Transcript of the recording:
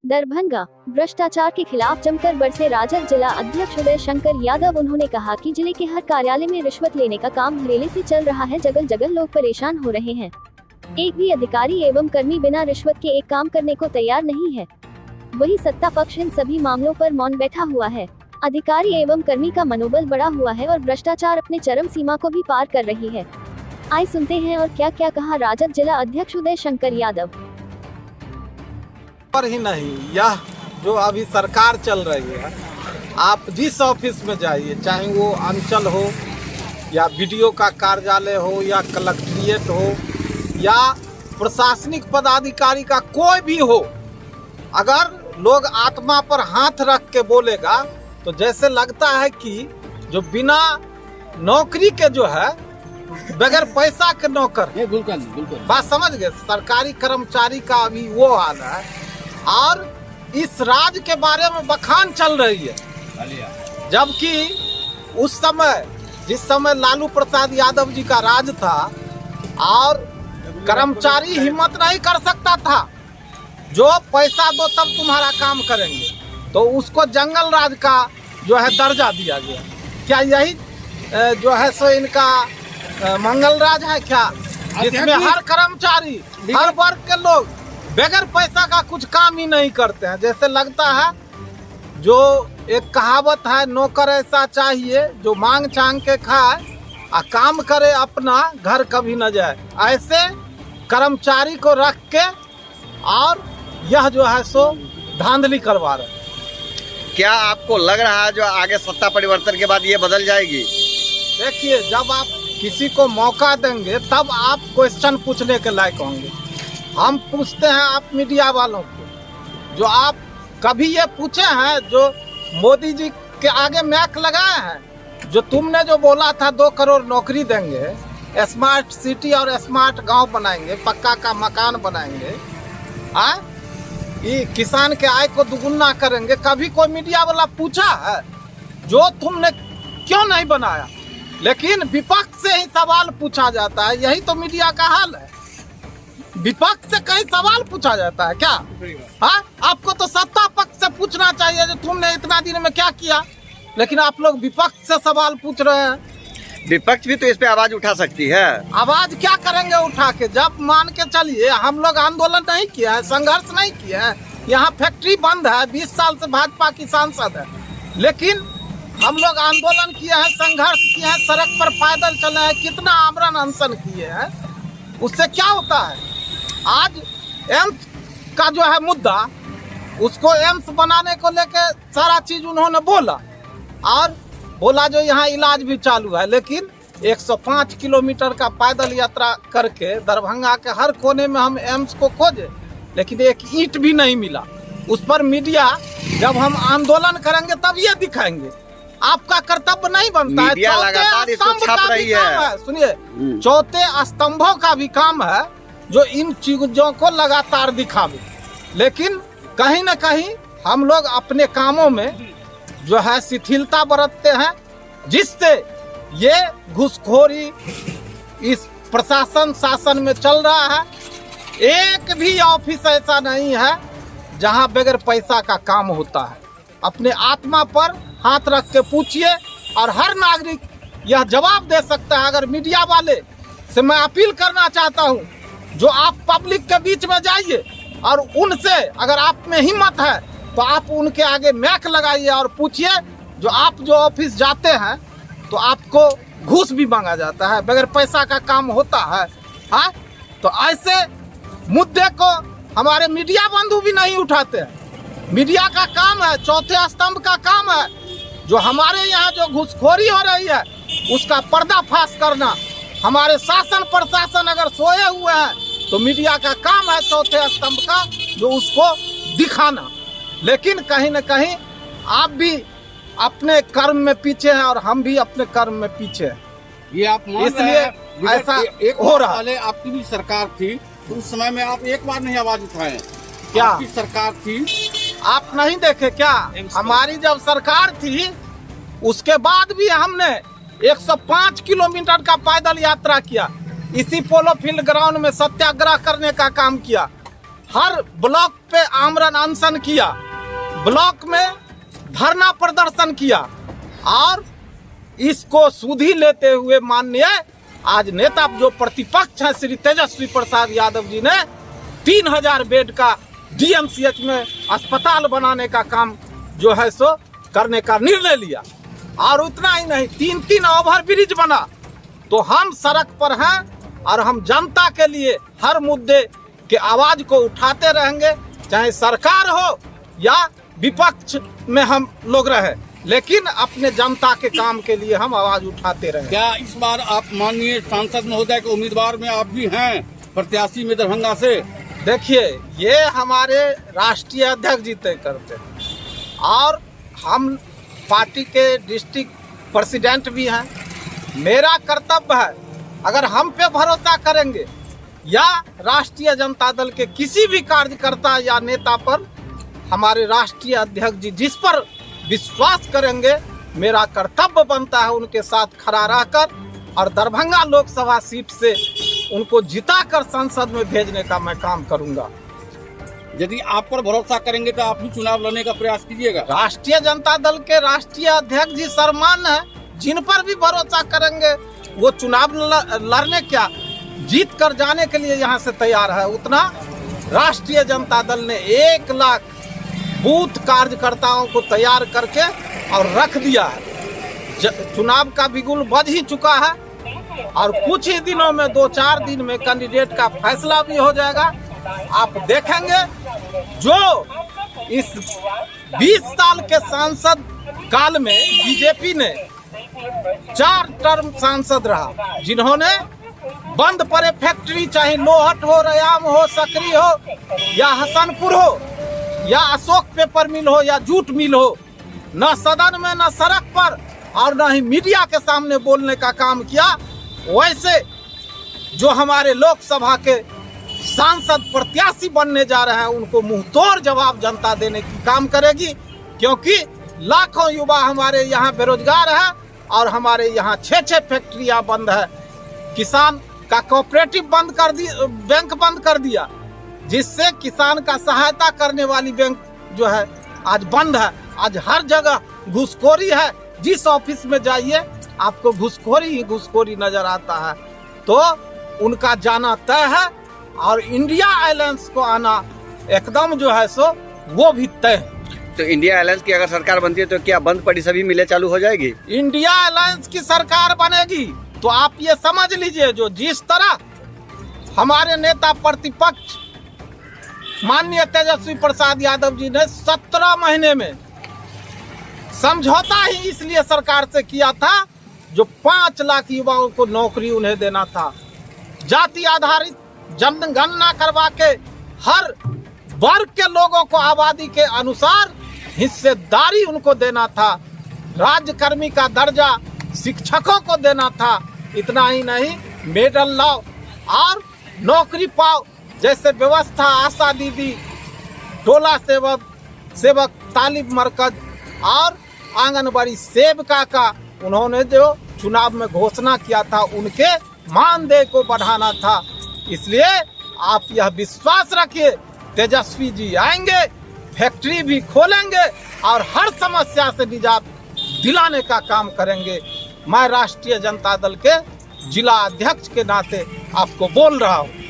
दरभंगा भ्रष्टाचार के खिलाफ जमकर बरसे राजद जिला अध्यक्ष उदय शंकर यादव। उन्होंने कहा कि जिले के हर कार्यालय में रिश्वत लेने का काम धड़ल्ले से चल रहा है। जगह जगह लोग परेशान हो रहे हैं। एक भी अधिकारी एवं कर्मी बिना रिश्वत के एक काम करने को तैयार नहीं है। वही सत्ता पक्ष इन सभी मामलों पर मौन बैठा हुआ है। अधिकारी एवं कर्मी का मनोबल बढ़ा हुआ है और भ्रष्टाचार अपने चरम सीमा को भी पार कर रही है। आइए सुनते हैं और क्या क्या कहा राजद जिला अध्यक्ष उदय शंकर यादव। पर ही नहीं, यह जो अभी सरकार चल रही है, आप जिस ऑफिस में जाइए, चाहे वो अंचल हो या बीडीओ का कार्यालय हो या कलेक्ट्रेट हो या प्रशासनिक पदाधिकारी का कोई भी हो, अगर लोग आत्मा पर हाथ रख के बोलेगा तो जैसे लगता है कि जो बिना नौकरी के जो है बगैर पैसा के नौकर है। बिल्कुल बात समझ गए। सरकारी कर्मचारी का अभी वो हाल है और इस राज के बारे में बखान चल रही है, जबकि उस समय जिस समय लालू प्रसाद यादव जी का राज था और कर्मचारी हिम्मत नहीं कर सकता था, जो पैसा दो तब तुम्हारा काम करेंगे, तो उसको जंगल राज का जो है दर्जा दिया गया। क्या यही जो है सो इनका मंगल राज है क्या, जिसमें हर कर्मचारी हर वर्ग के लोग बगैर पैसा का कुछ काम ही नहीं करते हैं। जैसे लगता है जो एक कहावत है, नौकर ऐसा चाहिए जो मांग चांग के खाए और काम करे अपना घर कभी न जाए। ऐसे कर्मचारी को रख के और यह जो है सो धांधली करवा रहे। क्या आपको लग रहा है जो आगे सत्ता परिवर्तन के बाद ये बदल जाएगी? देखिए, जब आप किसी को मौका देंगे तब आप क्वेश्चन पूछने के लायक होंगे। हम पूछते हैं आप मीडिया वालों को, जो आप कभी ये पूछे हैं जो मोदी जी के आगे मैक लगाए हैं, जो तुमने जो बोला था 2 करोड़ नौकरी देंगे, स्मार्ट सिटी और स्मार्ट गांव बनाएंगे, पक्का का मकान बनाएंगे, ये किसान के आय को दुगुना करेंगे, कभी कोई मीडिया वाला पूछा है? जो तुमने क्यों नहीं बनाया? लेकिन विपक्ष से ही सवाल पूछा जाता है। यही तो मीडिया का हाल है, विपक्ष से कहीं सवाल पूछा जाता है क्या? हाँ, आपको तो सत्ता पक्ष से पूछना चाहिए जो तुमने इतना दिन में क्या किया, लेकिन आप लोग विपक्ष से सवाल पूछ रहे हैं। विपक्ष भी तो इस पे आवाज उठा सकती है। आवाज क्या करेंगे उठा के? जब मान के चलिए हम लोग आंदोलन नहीं किया है, संघर्ष नहीं किया है, यहाँ फैक्ट्री बंद है, 20 साल से भाजपा की सांसद है, लेकिन हम लोग आंदोलन किए हैं, संघर्ष किए हैं, सड़क पर पैदल चले हैं, कितना आमरण अनशन किए हैं। उससे क्या होता है? आज एम्स का जो है मुद्दा, उसको एम्स बनाने को लेकर सारा चीज उन्होंने बोला और बोला जो यहाँ इलाज भी चालू है, लेकिन 105 किलोमीटर का पैदल यात्रा करके दरभंगा के हर कोने में हम एम्स को खोजे, लेकिन एक ईंट भी नहीं मिला। उस पर मीडिया जब हम आंदोलन करेंगे तब ये दिखाएंगे। आपका कर्तव्य नहीं बनता है। मीडिया लगातार इसको छाप रही है। सुनिए, चौथे स्तंभों का भी काम है जो इन चीजों को लगातार दिखावे, लेकिन कहीं न कहीं हम लोग अपने कामों में जो है शिथिलता बरतते हैं, जिससे ये घूसखोरी इस प्रशासन शासन में चल रहा है। एक भी ऑफिस ऐसा नहीं है जहां बगैर पैसा का काम होता है। अपने आत्मा पर हाथ रख के पूछिए और हर नागरिक यह जवाब दे सकता है। अगर मीडिया वाले से मैं अपील करना चाहता हूं, जो आप पब्लिक के बीच में जाइए और उनसे अगर आप में हिम्मत है तो आप उनके आगे मैक लगाइए और पूछिए, जो आप जो ऑफिस जाते हैं तो आपको घूस भी मांगा जाता है, बगैर पैसा का काम होता है। हाँ, तो ऐसे मुद्दे को हमारे मीडिया बंधु भी नहीं उठाते हैं। मीडिया का काम है, चौथे स्तंभ का काम है, जो हमारे यहाँ जो घूसखोरी हो रही है उसका पर्दाफाश करना। हमारे शासन प्रशासन अगर सोए हुए हैं तो मीडिया का काम है चौथे स्तंभ का, जो उसको दिखाना। लेकिन कहीं न कहीं आप भी अपने कर्म में पीछे हैं और हम भी अपने कर्म में पीछे हैं। ये आप इसलिए ऐसा एक हो रहा। पहले आपकी भी सरकार थी, तो उस समय में आप एक बार नहीं आवाज उठाए? क्या आपकी सरकार थी? आप नहीं देखे क्या? हमारी जब सरकार थी उसके बाद भी हमने 105 किलोमीटर का पैदल यात्रा किया, इसी पोलो फील्ड ग्राउंड में सत्याग्रह करने का काम किया। हर ब्लॉक पे आमरण अनशन किया, ब्लॉक में धरना प्रदर्शन किया और इसको सुधी लेते हुए माननीय आज नेता जो प्रतिपक्ष है श्री तेजस्वी प्रसाद यादव जी ने 3000 बेड का डीएमसीएच में अस्पताल बनाने का काम जो है सो करने का निर्णय लिया। और उतना ही नहीं, 3 ओवर ब्रिज बना। तो हम सड़क पर हैं और हम जनता के लिए हर मुद्दे के आवाज को उठाते रहेंगे, चाहे सरकार हो या विपक्ष में हम लोग रहे, लेकिन अपने जनता के काम के लिए हम आवाज उठाते रहे। क्या इस बार आप माननीय सांसद महोदय के उम्मीदवार में आप भी हैं, प्रत्याशी में दरभंगा से? देखिए, ये हमारे राष्ट्रीय अध्यक्ष जी तय करते हैं और हम पार्टी के डिस्ट्रिक्ट प्रेसिडेंट भी हैं। मेरा कर्तव्य है, अगर हम पे भरोसा करेंगे या राष्ट्रीय जनता दल के किसी भी कार्यकर्ता या नेता पर हमारे राष्ट्रीय अध्यक्ष जी जिस पर विश्वास करेंगे, मेरा कर्तव्य बनता है उनके साथ खड़ा रहकर और दरभंगा लोकसभा सीट से उनको जिताकर संसद में भेजने का मैं काम करूंगा। यदि आप पर भरोसा करेंगे तो आप भी चुनाव लड़ने का प्रयास कीजिएगा। राष्ट्रीय जनता दल के राष्ट्रीय अध्यक्ष जी सम्मान है, जिन पर भी भरोसा करेंगे वो चुनाव लड़ने क्या जीत कर जाने के लिए यहाँ से तैयार है। उतना राष्ट्रीय जनता दल ने 1 लाख बूथ कार्यकर्ताओं को तैयार करके और रख दिया है। चुनाव का बिगुल बज ही चुका है और कुछ ही दिनों में 2-4 दिन में कैंडिडेट का फैसला भी हो जाएगा। आप देखेंगे जो इस 20 साल के सांसद काल में बीजेपी ने 4 टर्म सांसद रहा, जिन्होंने बंद पड़े फैक्ट्री, चाहे लोहट हो, रयाम हो, सकरी हो या हसनपुर हो या अशोक पेपर मिल हो या जूट मिल हो, न सदन में न सड़क पर और न ही मीडिया के सामने बोलने का काम किया। वैसे जो हमारे लोकसभा के सांसद प्रत्याशी बनने जा रहे हैं, उनको मुंहतोड़ जवाब जनता देने की काम करेगी, क्योंकि लाखों युवा हमारे यहाँ बेरोजगार है और हमारे यहाँ 6 फैक्ट्रियाँ बंद है। किसान का कोऑपरेटिव बंद कर दिया, बैंक बंद कर दिया, जिससे किसान का सहायता करने वाली बैंक जो है आज बंद है। आज हर जगह घूसखोरी है, जिस ऑफिस में जाइए आपको घूसखोरी ही घूसखोरी नजर आता है। तो उनका जाना तय है और इंडिया अलायंस को आना एकदम जो है सो वो भी तय है। तो इंडिया अलायंस की अगर सरकार बनती है तो क्या बंद पड़ी सभी मिलें चालू हो जाएगी? इंडिया अलायंस की सरकार बनेगी तो आप ये समझ लीजिए, जो जिस तरह हमारे नेता प्रतिपक्ष माननीय तेजस्वी प्रसाद यादव जी ने 17 महीने में समझौता ही इसलिए सरकार से किया था जो 5 लाख युवाओं को नौकरी उन्हें देना था, जाति आधारित जनगणना करवा के हर वर्ग के लोगों को आबादी के अनुसार हिस्सेदारी उनको देना था, राज्यकर्मी का दर्जा शिक्षकों को देना था। इतना ही नहीं, मेडल लाओ और नौकरी पाओ जैसे व्यवस्था, आशा दीदी, टोला सेवक तालीम मरकज और आंगनबाड़ी सेविका का उन्होंने जो चुनाव में घोषणा किया था, उनके मानदेय को बढ़ाना था। इसलिए आप यह विश्वास रखिए, तेजस्वी जी आएंगे, फैक्ट्री भी खोलेंगे और हर समस्या से निजात दिलाने का काम करेंगे। मैं राष्ट्रीय जनता दल के जिला अध्यक्ष के नाते आपको बोल रहा हूँ।